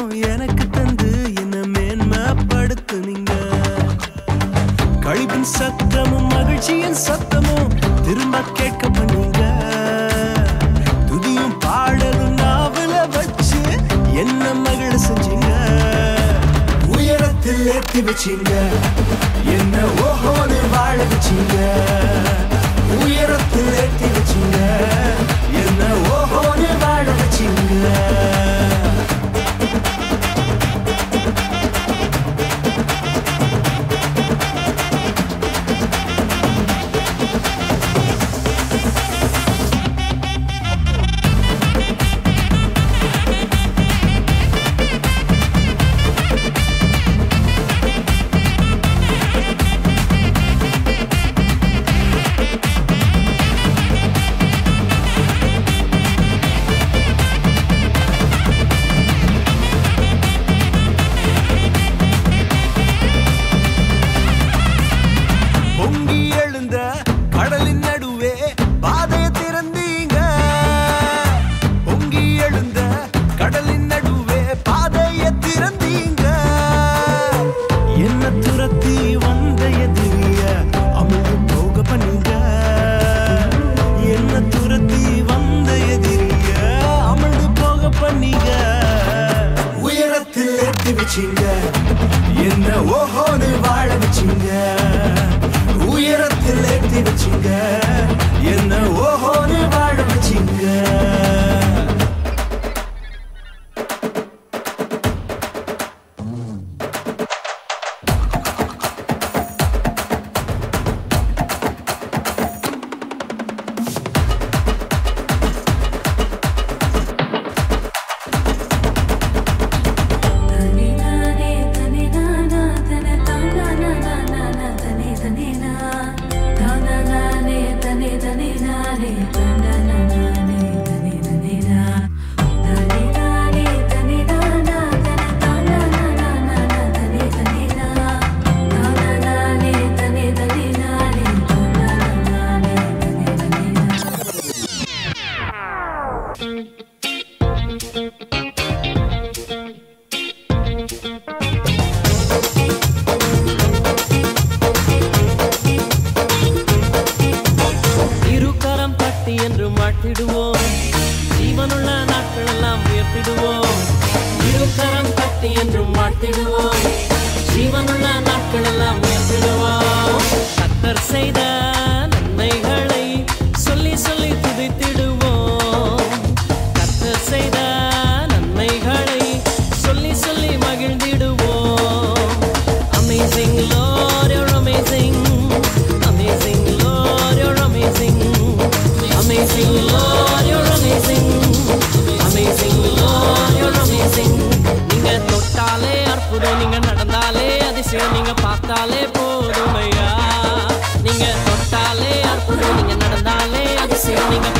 சத்தமும் எனக்கு தந்து என்ன மேன்மைப்படுத்துனீங்க. கழிப்பின் சத்தமும் மகிழ்ச்சியின் சத்தமும் திரும்ப கேட்க பண்ணீங்க. துதியும் பாடலும் நாவல வச்சு என்ன மகிழ செஞ்சீங்க. உயரத்தில் ஏத்தி வச்சீங்க, என்ன ஓஹோன்னு வாழ வச்சீங்க. உயரத்தில் ஏத்தி வச்சீங்க, என்ன ஓஹோன்னு வாழ வச்சீங்க. என்ன ஓஹோன்னு வாழ வச்சீங்க. உயரத்தில் ஏத்தி வச்சீங்க, என்ன ஓஹோன்னு வாழ வச்சீங்க. ஜீவனுள்ள நாட்கள் எல்லாம் உயர்த்திடுவோம். இருகரம் தட்டி என்றும் வாழ்த்திடுவோம். ஜீவனுள்ள நாட்கள் எல்லாம் உயர்த்திடுவோம். கர்த்தர் செய்த நன்மைகளை சொல்லி சொல்லி துதித்திடுவோம். கர்த்தர் செய்த நன்மைகளை சொல்லி சொல்லி மகிழ்ந்திடுவோம். Amazing Lord, you're amazing. Amazing Lord, you're amazing. Amazing Lord, you're amazing. Amazing Lord, you're amazing. நீங்க தொட்டாலே அற்புதம், நீங்க நடந்தாலே அதிசயம், நீங்க பார்த்தாலே போதுமையா. நீங்க தொட்டாலே அற்புதம், நீங்க நடந்தாலே அதிசயம், நீங்க